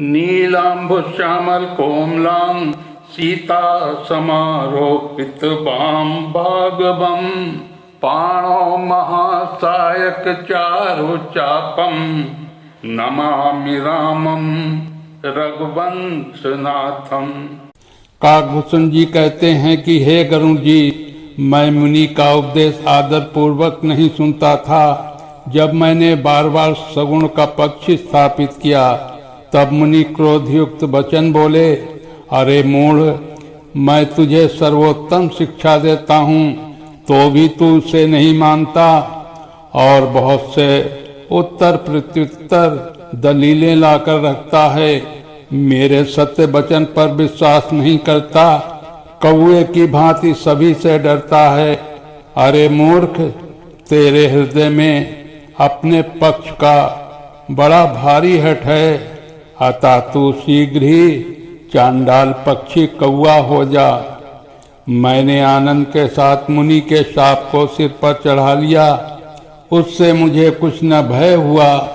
नीलाम्बुश्यामल कोमलां Sita समारोपित balm भागवम पाणो महासायक चारु चापम नमामि रामम रघुवंशनाथम। काकभूषण जी कहते हैं कि हे गरुड़ जी, मैं मुनि का उपदेश आदर पूर्वक नहीं सुनता था। जब मैंने बार बार सगुण का पक्ष स्थापित किया तब मुनि क्रोधयुक्त वचन बोले, अरे मूढ़, मैं तुझे सर्वोत्तम शिक्षा देता हूँ तो भी तू उसे नहीं मानता और बहुत से उत्तर प्रत्युत्तर दलीलें लाकर रखता है। मेरे सत्य वचन पर विश्वास नहीं करता, कौए की भांति सभी से डरता है। अरे मूर्ख, तेरे हृदय में अपने पक्ष का बड़ा भारी हठ है, अतः तू शीघ्र ही चांडाल पक्षी कौआ हो जा। मैंने आनंद के साथ मुनि के शाप को सिर पर चढ़ा लिया। उससे मुझे कुछ न भय हुआ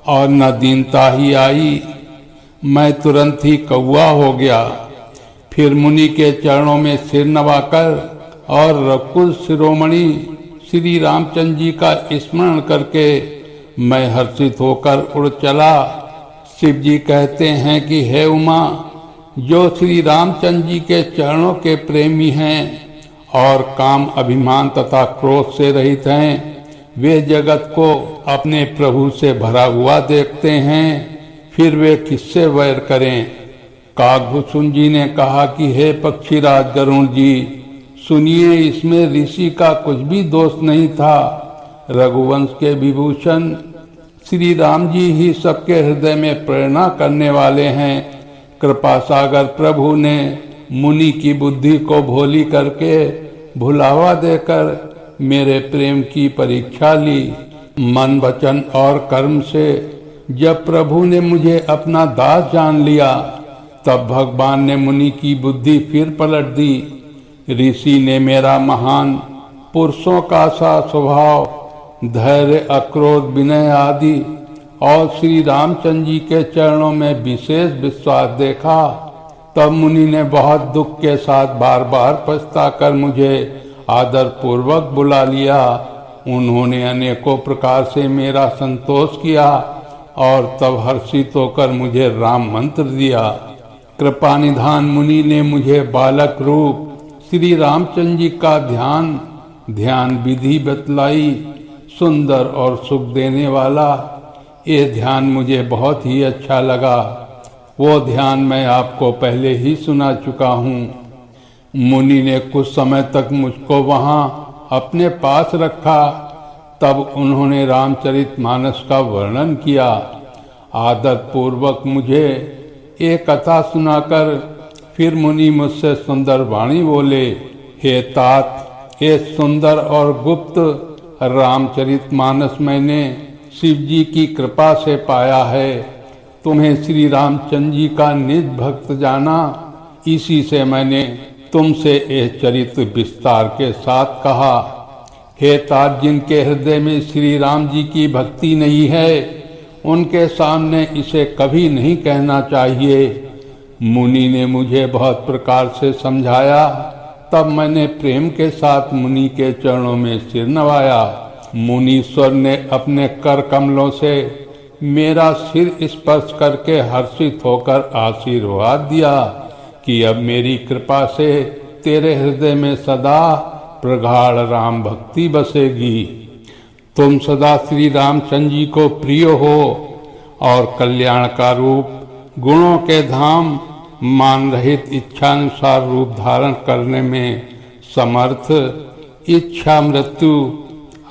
और न दीनता ही आई। मैं तुरंत ही कौआ हो गया। फिर मुनि के चरणों में सिर नवाकर और रघुकुल शिरोमणि श्री रामचंद्र जी का स्मरण करके मैं हर्षित होकर उड़ चला। शिव जी कहते हैं कि हे उमा, जो श्री रामचंद्र जी के चरणों के प्रेमी हैं और काम अभिमान तथा क्रोध से रहित हैं, वे जगत को अपने प्रभु से भरा हुआ देखते हैं, फिर वे किससे वैर करें। काकभूषण जी ने कहा कि हे पक्षीराज गरुड़ जी, सुनिए, इसमें ऋषि का कुछ भी दोष नहीं था। रघुवंश के विभूषण श्री राम जी ही सबके हृदय में प्रेरणा करने वाले हैं। कृपा सागर प्रभु ने मुनि की बुद्धि को भोली करके भुलावा देकर मेरे प्रेम की परीक्षा ली। मन, वचन और कर्म से जब प्रभु ने मुझे अपना दास जान लिया तब भगवान ने मुनि की बुद्धि फिर पलट दी। ऋषि ने मेरा महान पुरुषों का सा स्वभाव, धैर्य, अक्रोध, विनय आदि और श्री रामचंद्र जी के चरणों में विशेष विश्वास देखा। तब मुनि ने बहुत दुख के साथ बार बार पछताकर मुझे आदर पूर्वक बुला लिया। उन्होंने अनेकों प्रकार से मेरा संतोष किया और तब हर्षित होकर मुझे राम मंत्र दिया। कृपा निधान मुनि ने मुझे बालक रूप श्री रामचंद्र जी का ध्यान विधि बतलाई। सुंदर और सुख देने वाला ये ध्यान मुझे बहुत ही अच्छा लगा। वो ध्यान मैं आपको पहले ही सुना चुका हूँ। मुनि ने कुछ समय तक मुझको वहाँ अपने पास रखा। तब उन्होंने रामचरितमानस का वर्णन किया। आदर पूर्वक मुझे एक कथा सुनाकर फिर मुनि मुझसे सुंदर वाणी बोले, हे तात, ये सुंदर और गुप्त रामचरितमानस मैंने शिव जी की कृपा से पाया है। तुम्हें श्री रामचंद्र जी का निज भक्त जाना, इसी से मैंने तुमसे यह चरित्र विस्तार के साथ कहा। हे तात, जिनके हृदय में श्री राम जी की भक्ति नहीं है, उनके सामने इसे कभी नहीं कहना चाहिए। मुनि ने मुझे बहुत प्रकार से समझाया। तब मैंने प्रेम के साथ मुनि के चरणों में सिर नवाया। मुनीश्वर ने अपने कर कमलों से मेरा सिर स्पर्श करके हर्षित होकर आशीर्वाद दिया कि अब मेरी कृपा से तेरे हृदय में सदा प्रगाढ़ राम भक्ति बसेगी। तुम सदा श्री रामचंद्र जी को प्रिय हो और कल्याण का रूप, गुणों के धाम, मान रहित इच्छानुसार रूप धारण करने में समर्थ, इच्छा मृत्यु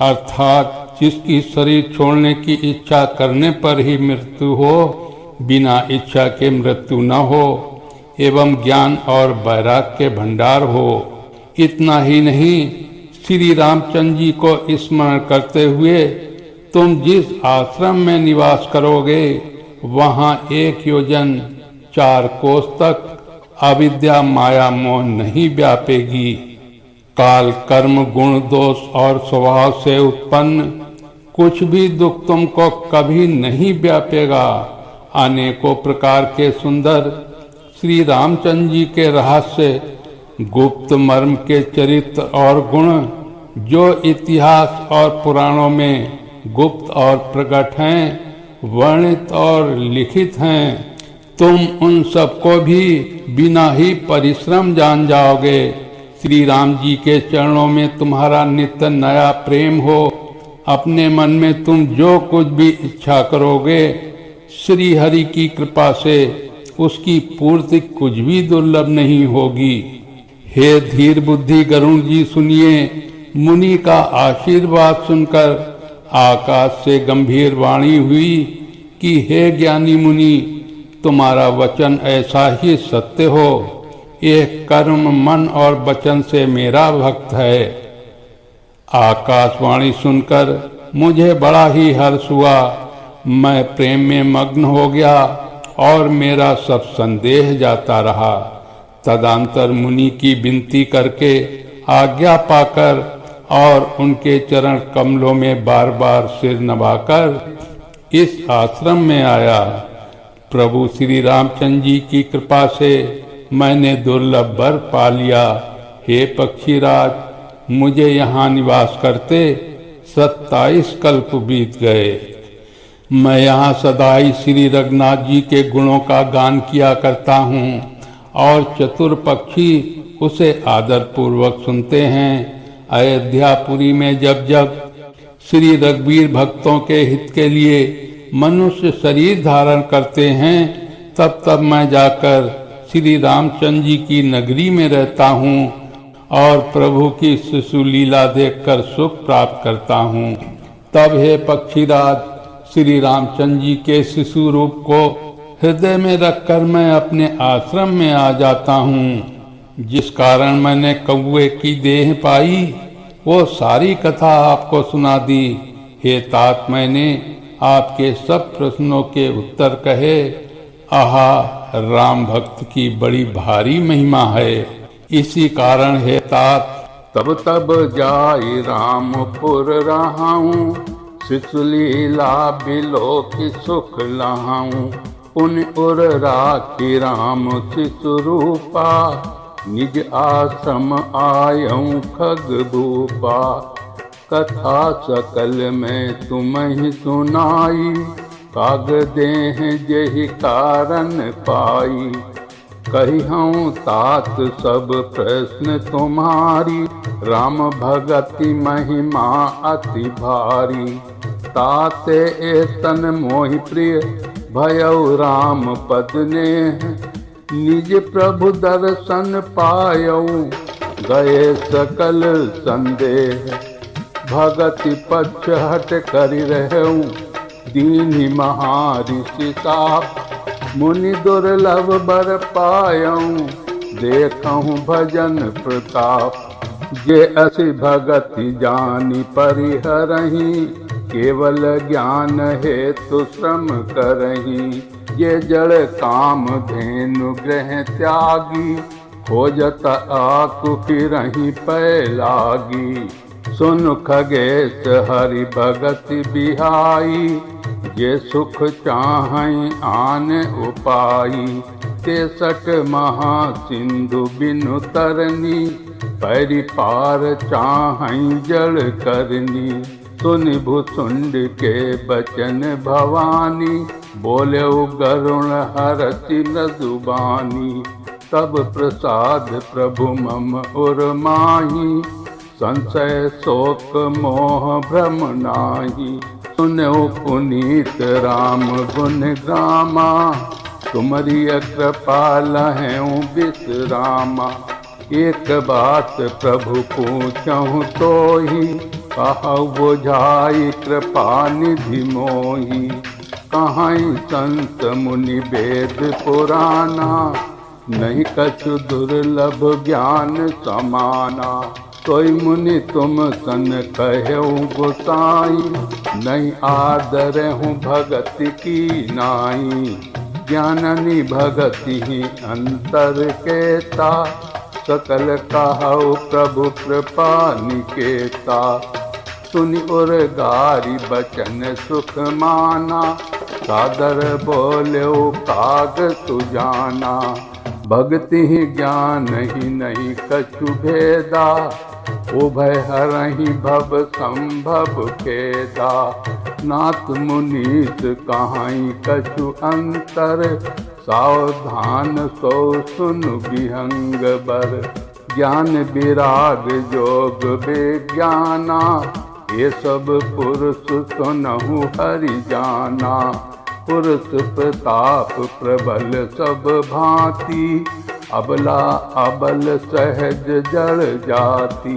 अर्थात जिसकी शरीर छोड़ने की इच्छा करने पर ही मृत्यु हो, बिना इच्छा के मृत्यु न हो, एवं ज्ञान और वैराग्य के भंडार हो। इतना ही नहीं, श्री रामचंद्र जी को स्मरण करते हुए तुम जिस आश्रम में निवास करोगे, वहाँ 1 योजन 4 कोस तक अविद्या माया मोह नहीं व्यापेगी। काल, कर्म, गुण, दोष और स्वभाव से उत्पन्न कुछ भी दुख तुमको कभी नहीं व्यापेगा अनेकों प्रकार के सुंदर श्री रामचंद्र जी के रहस्य, गुप्त मर्म के चरित्र और गुण जो इतिहास और पुराणों में गुप्त और प्रकट हैं, वर्णित और लिखित हैं, तुम उन सबको भी बिना ही परिश्रम जान जाओगे। श्री राम जी के चरणों में तुम्हारा नित्य नया प्रेम हो। अपने मन में तुम जो कुछ भी इच्छा करोगे, श्री हरि की कृपा से उसकी पूर्ति कुछ भी दुर्लभ नहीं होगी। हे धीर बुद्धि गरुड़ जी, सुनिए। मुनि का आशीर्वाद सुनकर आकाश से गंभीर वाणी हुई कि हे ज्ञानी मुनि, तुम्हारा वचन ऐसा ही सत्य हो। यह कर्म मन और वचन से मेरा भक्त है। आकाशवाणी सुनकर मुझे बड़ा ही हर्ष हुआ। मैं प्रेम में मग्न हो गया और मेरा सब संदेह जाता रहा। तदंतर मुनि की विनती करके आज्ञा पाकर और उनके चरण कमलों में बार बार सिर नवाकर इस आश्रम में आया। प्रभु श्री रामचंद्र जी की कृपा से मैंने दुर्लभ वर पा लिया। हे पक्षीराज, मुझे यहाँ निवास करते 27 कल्प बीत गए। मैं यहाँ सदा ही श्री रघुनाथ जी के गुणों का गान किया करता हूँ और चतुर पक्षी उसे आदर पूर्वक सुनते हैं। अयोध्यापुरी में जब जब श्री रघुवीर भक्तों के हित के लिए मनुष्य शरीर धारण करते हैं, तब तब मैं जाकर श्री रामचंद्र जी की नगरी में रहता हूँ और प्रभु की शिशु लीला देखकर सुख प्राप्त करता हूँ। तब हे पक्षीराज, श्री रामचंद्र जी के शिशु रूप को हृदय में रखकर मैं अपने आश्रम में आ जाता हूँ। जिस कारण मैंने कौवे की देह पाई, वो सारी कथा आपको सुना दी। हे तात, मैंने आपके सब प्रश्नों के उत्तर कहे। आहा, राम भक्त की बड़ी भारी महिमा है। इसी कारण हे तात, तब तब जाई रामपुर रहाऊं, शिशु लीला बिलो की सुख लहाऊं। पुण्य उर राखी राम शिशु रूपा, निज आश्रम आयऊं खग भूपा। कथा सकल में तुम्हें सुनाई, काग देह जेहि कारण पाई। कही हूँ तात सब प्रश्न तुम्हारी, राम भगति महिमा अति भारी। ताते एतन मोहि प्रिय भयउ राम पद नेह, निज प्रभु दर्शन पायऊ गए सकल संदेह। भगति पक्ष हट करि रहूं, दीनि महाऋषि साप। मुनि दुर्लभ बर पायऊं, देखूं भजन प्रताप। जे असि भगति जानी परिहरहीं, केवल ज्ञान हेतु श्रम करहीं। ये जड़ काम धेनु ग्रह त्यागी, खोजत आकु फिरहीं पै लागी। सुन खगेश हरि भगति बिहाई, ये सुख चाहई आन उपाई। 63 महासिंधु बिनु तरनी, पैरि पार चाहई जड़ करनी। सुनि भुसुंड के बचन भवानी, बोले गरुण हरति मृदुबानी। तब प्रसाद प्रभु मम उर माही, संशय शोक मोह भ्रम नाही। सुनो पुनीत राम गुण गामा, तुमरी कृपा लहऊं विश्रामा। एक बात प्रभु पूछऊं तोहि, कहु बुझाई कृपा निधि मोहि। कहीं संत मुनि वेद पुराना, नहीं कछु दुर्लभ ज्ञान समाना। कोई मुनि तुम सन कहूँ गोसाई, नहीं आदर हूँ भगति की नाई। ज्ञाननी भगति ही अंतर केता, सकल कहु प्रभु कृपा निकेता। सुनि उर गारी बचन सुख माना, सादर बोल्यो काग सुजाना। भक्ति ही ज्ञान ही नहीं कछु भेदा, उभय हरहि भव संभव खेदा। नाथ मुनीस कहाई कछु अंतर, सावधान सो सुन विहंग बर। ज्ञान विराग जोग विज्ञाना, ये सब पुरुष सुनहु हरि जाना। पुरुष प्रताप प्रबल सब भांति, अबला अबल सहज जड़ जाति।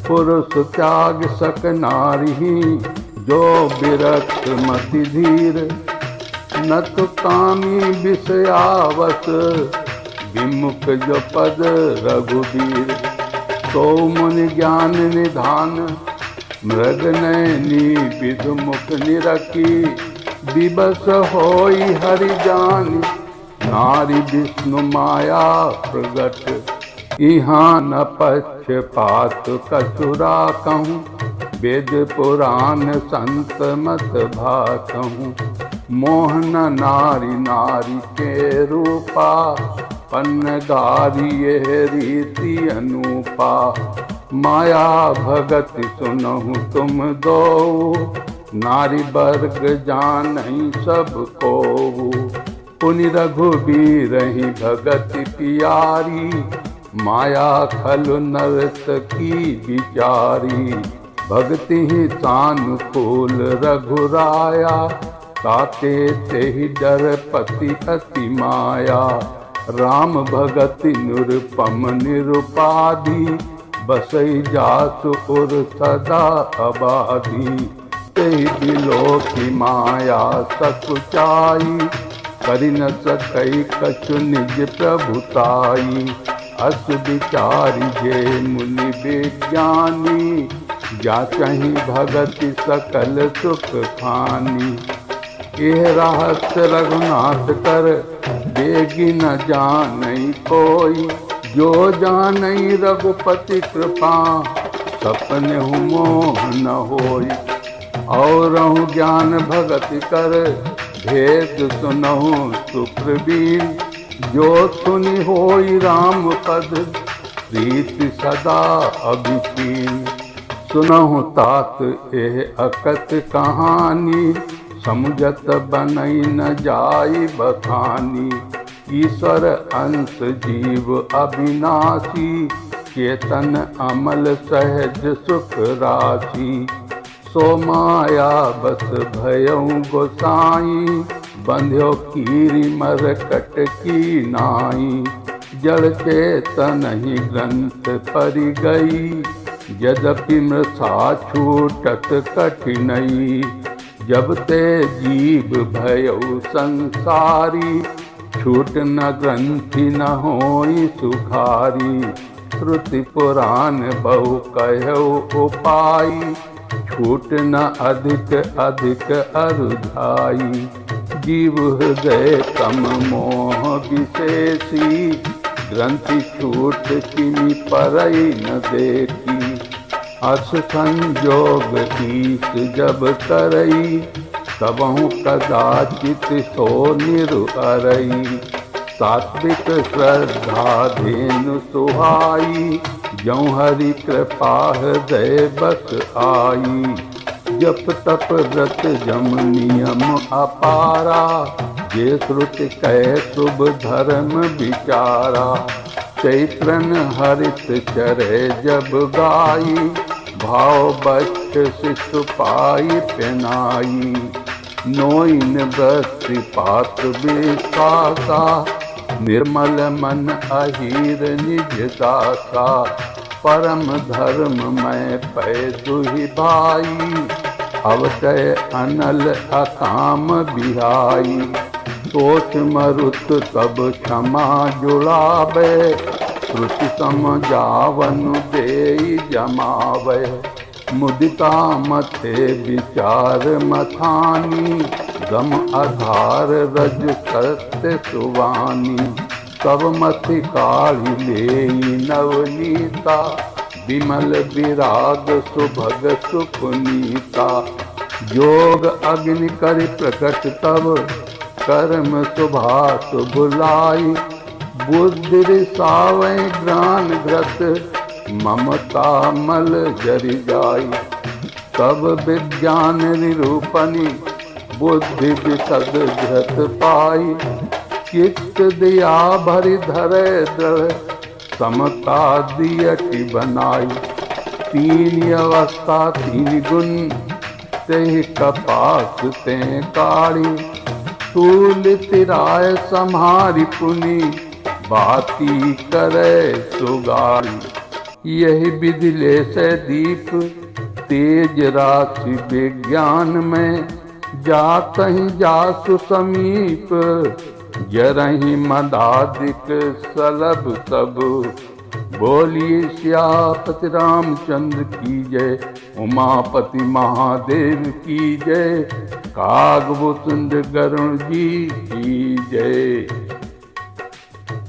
पुरुष त्याग सक नारी, जो विरक्त मति धीर। न तो कामी विषयावस, विमुख जो पद रघुबीर। सो मुनि ज्ञान निधान, मृग नयनी विधु मुख निरखी। दिवस होई हरि जानी, नारी विष्णु माया प्रगट। इहाँ न पक्षपात कछुरा कहूँ, वेद पुराण संत मत भासहूँ। मोहन नारी नारी के रूपा, पन्नगारी यह रीति अनूपा। माया भगति सुनहु तुम दो, नारी वर्ग जानहि सब को। पुनि रघुबीर ही भगति प्यारी, माया खलु नरत की विचारी। भक्ति ही सानुकूल रघुराया, ताते ते ही डरपति अति माया। राम भगति निरुपम निरुपाधि, बसई जासु उर सदा अबाधी। तेहि बिलो की माया सकुचाई, करि न सकई कछु निज प्रभुताई। अस विचारी जे मुनि विज्ञानी, जाचहि भगति सकल सुख खानी। यह रहस्य रघुनाथ कर, बेगी न जानई कोई। जो जानई रघुपति कृपा, सपने हूँ मोह न होई। और ज्ञान भगति कर, भेद सुनहु सुप्रवीण। जो सुनि होई राम पद, प्रीति सदा अभिकीन। सुनहु तात एह अकथ कहानी, समुझत बनई न जाई बखानी। ईश्वर अंश जीव अविनाशी, चेतन अमल सहज सुख राशि। सो माया बस भयउ गोसाई, बंध्यो कीरी मरकट की नाई। जड़ चेतन ही ग्रंथ परि गई, यद्यपि मृषा छूटत कठिनई। जब ते जीव भयउ संसारी, छूट न ग्रंथि न होई सुखारी। श्रुति पुराण बहु कहु उपाई, छूट न अधिक अधिक अरुधाई। जीव हृदय कम मोह विशेषी, ग्रंथि छूट किमि परई न देखी। अस संजोग ईश जब करई, तबहु कदाचित सो निरुअरई। सात्विक श्रद्धा धेनु सुहाई, जौं हरि कृपा हृदय बस आई। जप तप व्रत जम नियम अपारा, जे श्रुति कह शुभ धर्म विचारा। चैत्रन हरित चरे जब गाई, भाव बच्च शिशु पाई पेनाई। नोइन वृत्ति पात्र विश्वासा, निर्मल मन अहीर निज दासा। परम धर्म मैं पै दुहि भाई, अवतय अनल अकाम बिहाई। सोच मरुत तब क्षमा जुड़ावे, श्रुति समझावन देई जमावे। मुदिता मथे विचार मथानी, गम आधार रज सत्य सुवानी। तब मथि काढ़ी लेई नवनीता, विमल विराग सुभग सुपुनीता। जोग अग्नि कर प्रकट तब, कर्म सुभाष बुलाई। बुद्धि रिसावै ज्ञान घृत, ममता मल जरि जाई। तब विज्ञान निरूपणी, बुद्धि विशद घृत पाई। चित्त दिया भरि धरे दृढ़, समता दियति बनाई। तीन अवस्था तीन गुण, तेहि कपास ते काढ़ी। तूल तिराय सम्हारि पुनि, बाती करे सुगारी। यही विधि ले से दीप, तेज राशि विज्ञान में। जातहि जासु समीप, जरहि मदादिक सलभ सब। बोलिए सियापति रामचंद्र की जय, उमापति महादेव की जय। कागभूषुंड गरुण जी की जय।